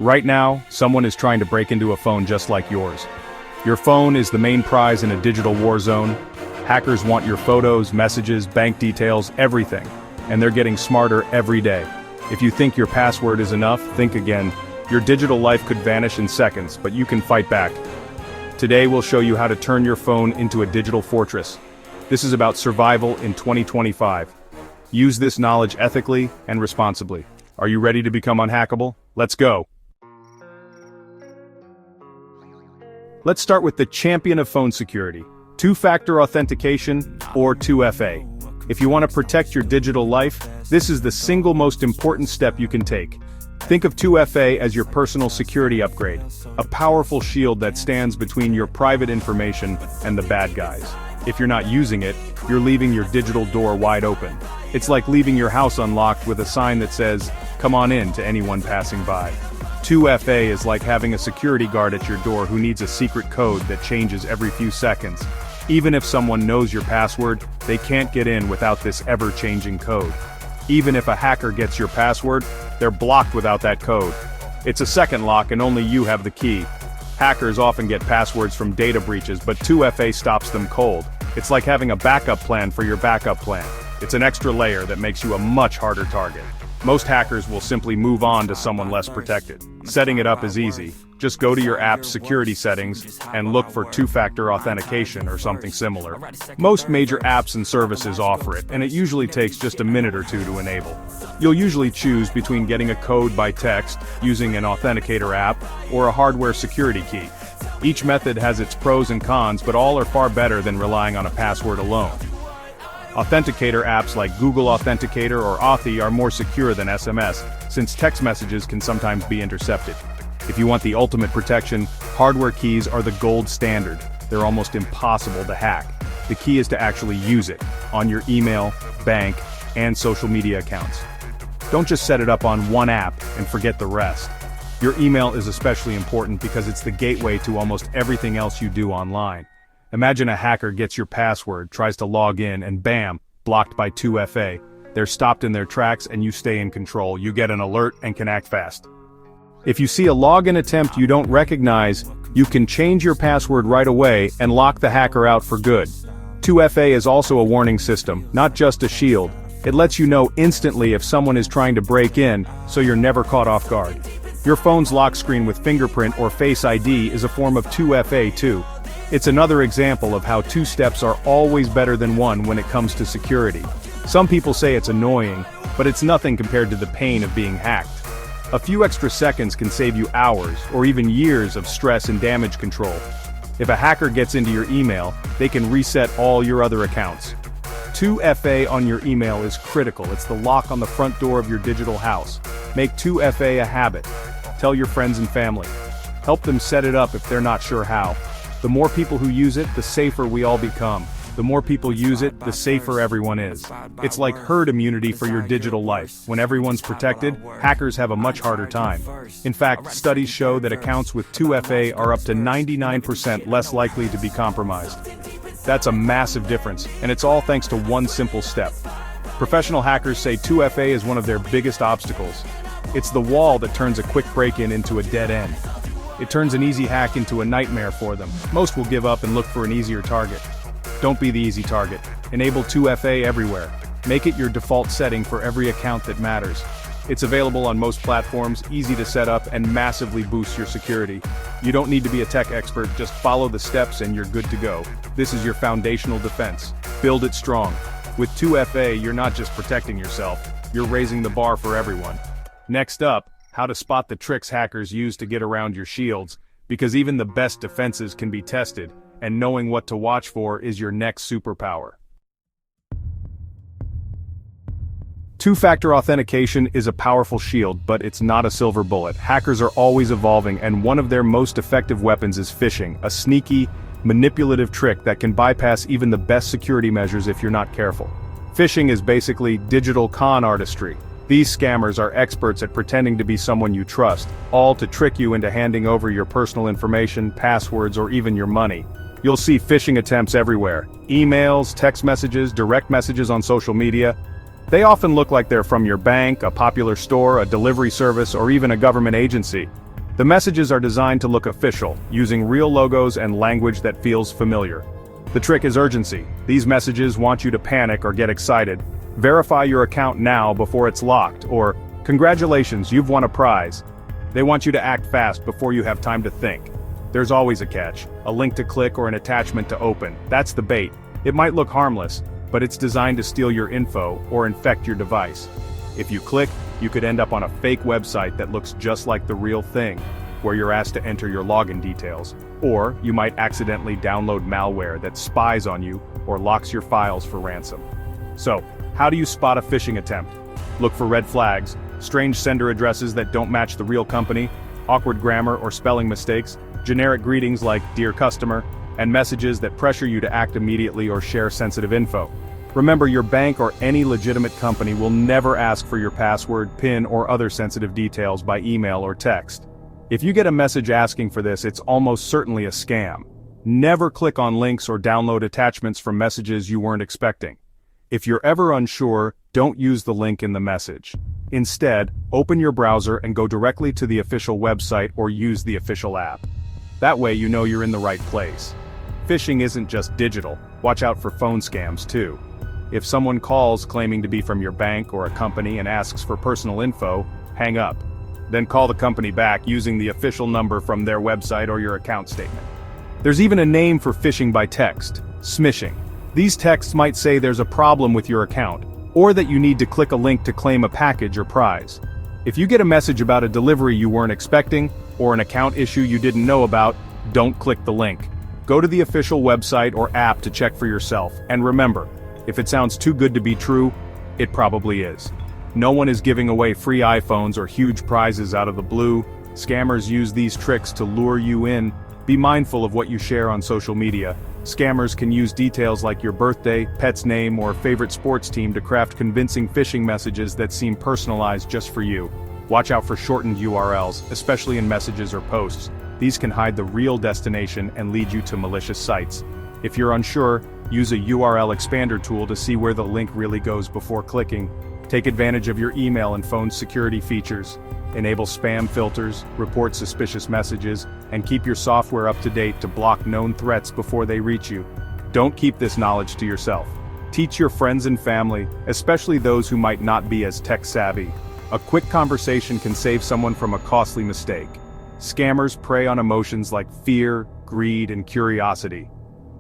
Right now, someone is trying to break into a phone just like yours. Your phone is the main prize in a digital war zone. Hackers want your photos, messages, bank details, everything. And they're getting smarter every day. If you think your password is enough, think again. Your digital life could vanish in seconds, but you can fight back. Today we'll show you how to turn your phone into a digital fortress. This is about survival in 2025. Use this knowledge ethically and responsibly. Are you ready to become unhackable? Let's go. Let's start with the champion of phone security, two-factor authentication, or 2FA. If you want to protect your digital life, this is the single most important step you can take. Think of 2FA as your personal security upgrade, a powerful shield that stands between your private information and the bad guys. If you're not using it, you're leaving your digital door wide open. It's like leaving your house unlocked with a sign that says, "Come on in," to anyone passing by. 2FA is like having a security guard at your door who needs a secret code that changes every few seconds. Even if someone knows your password, they can't get in without this ever-changing code. Even if a hacker gets your password, they're blocked without that code. It's a second lock and only you have the key. Hackers often get passwords from data breaches, but 2FA stops them cold. It's like having a backup plan for your backup plan. It's an extra layer that makes you a much harder target. Most hackers will simply move on to someone less protected. Setting it up is easy. Just go to your app's security settings and look for two-factor authentication or something similar. Most major apps and services offer it, and it usually takes just a minute or two to enable. You'll usually choose between getting a code by text, using an authenticator app, or a hardware security key. Each method has its pros and cons, but all are far better than relying on a password alone. Authenticator apps like Google Authenticator or Authy are more secure than SMS, since text messages can sometimes be intercepted. If you want the ultimate protection, hardware keys are the gold standard. They're almost impossible to hack. The key is to actually use it, on your email, bank, and social media accounts. Don't just set it up on one app and forget the rest. Your email is especially important because it's the gateway to almost everything else you do online. Imagine a hacker gets your password, tries to log in, and bam, blocked by 2FA. They're stopped in their tracks and you stay in control. You get an alert and can act fast. If you see a login attempt you don't recognize, you can change your password right away and lock the hacker out for good. 2FA is also a warning system, not just a shield. It lets you know instantly if someone is trying to break in, so you're never caught off guard. Your phone's lock screen with fingerprint or Face ID is a form of 2FA too. It's another example of how two steps are always better than one when it comes to security. Some people say it's annoying, but it's nothing compared to the pain of being hacked. A few extra seconds can save you hours, or even years of stress and damage control. If a hacker gets into your email, they can reset all your other accounts. 2FA on your email is critical. It's the lock on the front door of your digital house. Make 2FA a habit. Tell your friends and family. Help them set it up if they're not sure how. The more people who use it, the safer we all become. The more people use it, the safer everyone is. It's like herd immunity for your digital life. When everyone's protected, hackers have a much harder time. In fact, studies show that accounts with 2FA are up to 99% less likely to be compromised. That's a massive difference, and it's all thanks to one simple step. Professional hackers say 2FA is one of their biggest obstacles. It's the wall that turns a quick break-in into a dead end. It turns an easy hack into a nightmare for them. Most will give up and look for an easier target. Don't be the easy target. Enable 2FA everywhere. Make it your default setting for every account that matters. It's available on most platforms, easy to set up, and massively boosts your security. You don't need to be a tech expert, just follow the steps and you're good to go. This is your foundational defense. Build it strong. With 2FA, you're not just protecting yourself, you're raising the bar for everyone. Next up, how to spot the tricks hackers use to get around your shields, because even the best defenses can be tested, and knowing what to watch for is your next superpower. Two-factor authentication is a powerful shield, but it's not a silver bullet. Hackers are always evolving, and one of their most effective weapons is phishing, a sneaky, manipulative trick that can bypass even the best security measures if you're not careful. Phishing is basically digital con artistry. These scammers are experts at pretending to be someone you trust, all to trick you into handing over your personal information, passwords, or even your money. You'll see phishing attempts everywhere. Emails, text messages, direct messages on social media. They often look like they're from your bank, a popular store, a delivery service, or even a government agency. The messages are designed to look official, using real logos and language that feels familiar. The trick is urgency. These messages want you to panic or get excited. Verify your account now before it's locked, or, congratulations, you've won a prize. They want you to act fast before you have time to think. There's always a catch, a link to click or an attachment to open. That's the bait. It might look harmless, but it's designed to steal your info or infect your device. If you click, you could end up on a fake website that looks just like the real thing, where you're asked to enter your login details. Or you might accidentally download malware that spies on you or locks your files for ransom. So, how do you spot a phishing attempt? Look for red flags, strange sender addresses that don't match the real company, awkward grammar or spelling mistakes, generic greetings like "Dear Customer," and messages that pressure you to act immediately or share sensitive info. Remember, your bank or any legitimate company will never ask for your password, PIN, or other sensitive details by email or text. If you get a message asking for this, it's almost certainly a scam. Never click on links or download attachments from messages you weren't expecting. If you're ever unsure, don't use the link in the message. Instead, open your browser and go directly to the official website or use the official app. That way you know you're in the right place. Phishing isn't just digital. Watch out for phone scams too. If someone calls claiming to be from your bank or a company and asks for personal info, hang up. Then call the company back using the official number from their website or your account statement. There's even a name for phishing by text: smishing. These texts might say there's a problem with your account, or that you need to click a link to claim a package or prize. If you get a message about a delivery you weren't expecting, or an account issue you didn't know about, don't click the link. Go to the official website or app to check for yourself, and remember, if it sounds too good to be true, it probably is. No one is giving away free iPhones or huge prizes out of the blue. Scammers use these tricks to lure you in. Be mindful of what you share on social media. Scammers can use details like your birthday, pet's name, or favorite sports team to craft convincing phishing messages that seem personalized just for you. Watch out for shortened URLs, especially in messages or posts. These can hide the real destination and lead you to malicious sites. If you're unsure, use a URL expander tool to see where the link really goes before clicking. Take advantage of your email and phone security features. Enable spam filters, report suspicious messages, and keep your software up to date to block known threats before they reach you. Don't keep this knowledge to yourself. Teach your friends and family, especially those who might not be as tech-savvy. A quick conversation can save someone from a costly mistake. Scammers prey on emotions like fear, greed, and curiosity.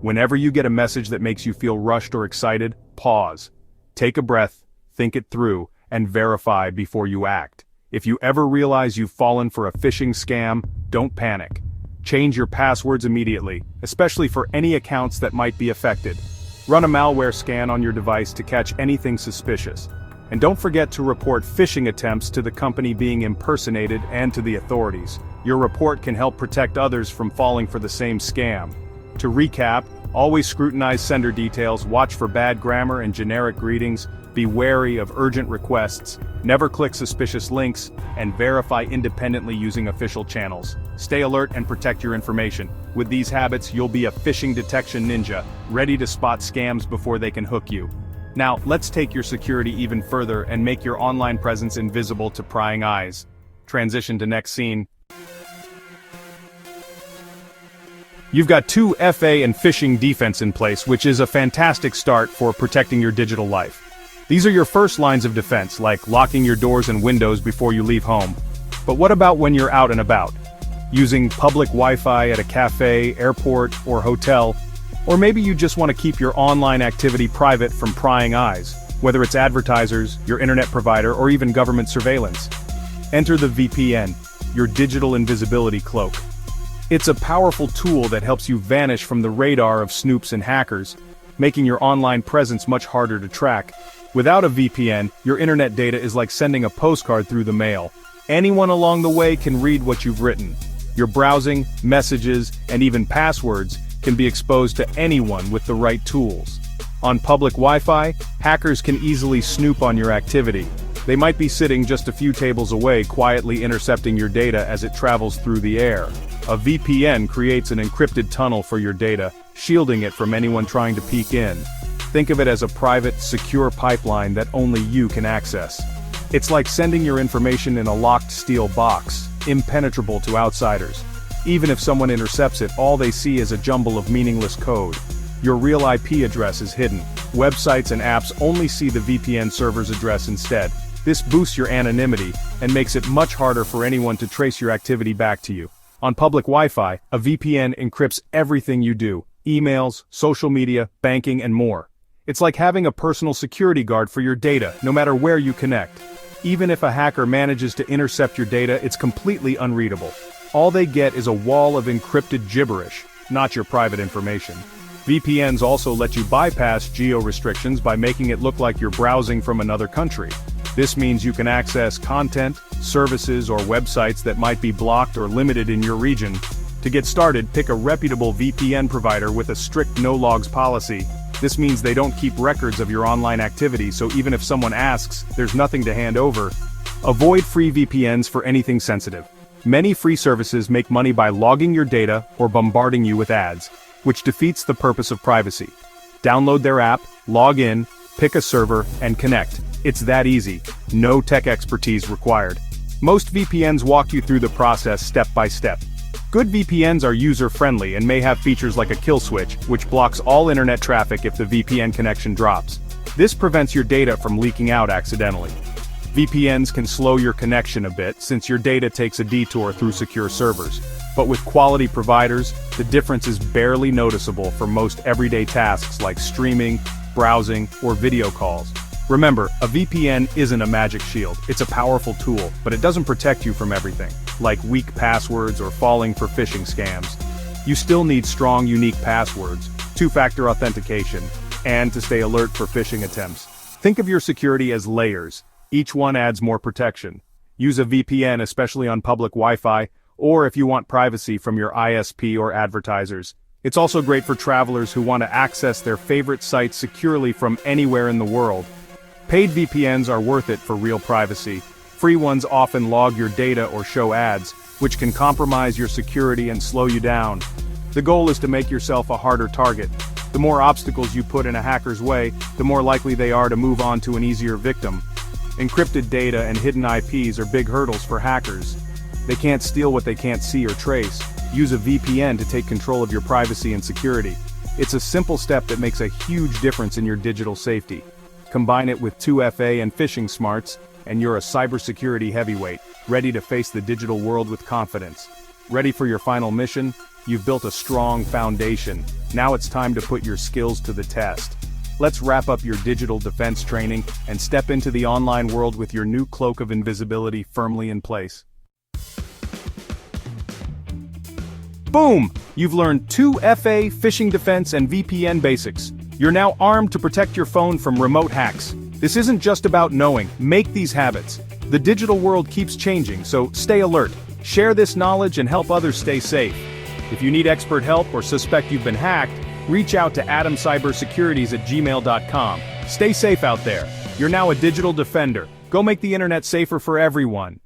Whenever you get a message that makes you feel rushed or excited, pause. Take a breath, think it through, and verify before you act. If you ever realize you've fallen for a phishing scam, don't panic. Change your passwords immediately, especially for any accounts that might be affected. Run a malware scan on your device to catch anything suspicious. And don't forget to report phishing attempts to the company being impersonated and to the authorities. Your report can help protect others from falling for the same scam. To recap, always scrutinize sender details, watch for bad grammar and generic greetings, be wary of urgent requests, never click suspicious links, and verify independently using official channels. Stay alert and protect your information. With these habits, you'll be a phishing detection ninja, ready to spot scams before they can hook you. Now, let's take your security even further and make your online presence invisible to prying eyes. Transition to next scene. You've got 2FA and phishing defense in place, which is a fantastic start for protecting your digital life. These are your first lines of defense, like locking your doors and windows before you leave home. But what about when you're out and about? Using public Wi-Fi at a cafe, airport, or hotel, or maybe you just want to keep your online activity private from prying eyes, whether it's advertisers, your internet provider, or even government surveillance. Enter the VPN, your digital invisibility cloak. It's a powerful tool that helps you vanish from the radar of snoops and hackers, making your online presence much harder to track. Without a VPN, your internet data is like sending a postcard through the mail. Anyone along the way can read what you've written. Your browsing, messages, and even passwords can be exposed to anyone with the right tools. On public Wi-Fi, hackers can easily snoop on your activity. They might be sitting just a few tables away, quietly intercepting your data as it travels through the air. A VPN creates an encrypted tunnel for your data, shielding it from anyone trying to peek in. Think of it as a private, secure pipeline that only you can access. It's like sending your information in a locked steel box. impenetrable to outsiders. Even if someone intercepts it, all they see is a jumble of meaningless code. Your real IP address is hidden. Websites and apps only see the VPN server's address instead. This boosts your anonymity and makes it much harder for anyone to trace your activity back to you. On public Wi-Fi, a VPN encrypts everything you do: emails, social media, banking, and more. It's like having a personal security guard for your data, no matter where you connect. Even if a hacker manages to intercept your data, it's completely unreadable. All they get is a wall of encrypted gibberish, not your private information. VPNs also let you bypass geo-restrictions by making it look like you're browsing from another country. This means you can access content, services, or websites that might be blocked or limited in your region. To get started, pick a reputable VPN provider with a strict no-logs policy. This means they don't keep records of your online activity, so even if someone asks, there's nothing to hand over. Avoid free VPNs for anything sensitive. Many free services make money by logging your data or bombarding you with ads, which defeats the purpose of privacy. Download their app, log in, pick a server, and connect. It's that easy. No tech expertise required. Most VPNs walk you through the process step by step. Good VPNs are user-friendly and may have features like a kill switch, which blocks all internet traffic if the VPN connection drops. This prevents your data from leaking out accidentally. VPNs can slow your connection a bit since your data takes a detour through secure servers. But with quality providers, the difference is barely noticeable for most everyday tasks like streaming, browsing, or video calls. Remember, a VPN isn't a magic shield. It's a powerful tool, but it doesn't protect you from everything, like weak passwords or falling for phishing scams. You still need strong, unique passwords, two-factor authentication, and to stay alert for phishing attempts. Think of your security as layers. Each one adds more protection. Use a VPN, especially on public Wi-Fi, or if you want privacy from your ISP or advertisers. It's also great for travelers who want to access their favorite sites securely from anywhere in the world. Paid VPNs are worth it for real privacy. Free ones often log your data or show ads, which can compromise your security and slow you down. The goal is to make yourself a harder target. The more obstacles you put in a hacker's way, the more likely they are to move on to an easier victim. Encrypted data and hidden IPs are big hurdles for hackers. They can't steal what they can't see or trace. Use a VPN to take control of your privacy and security. It's a simple step that makes a huge difference in your digital safety. Combine it with 2FA and phishing smarts, and you're a cybersecurity heavyweight, ready to face the digital world with confidence. Ready for your final mission? You've built a strong foundation. Now it's time to put your skills to the test. Let's wrap up your digital defense training and step into the online world with your new cloak of invisibility firmly in place. Boom! You've learned 2FA, phishing defense, and VPN basics. You're now armed to protect your phone from remote hacks. This isn't just about knowing, make these habits. The digital world keeps changing, so stay alert. Share this knowledge and help others stay safe. If you need expert help or suspect you've been hacked, reach out to adamcybersecurities@gmail.com. Stay safe out there. You're now a digital defender. Go make the internet safer for everyone.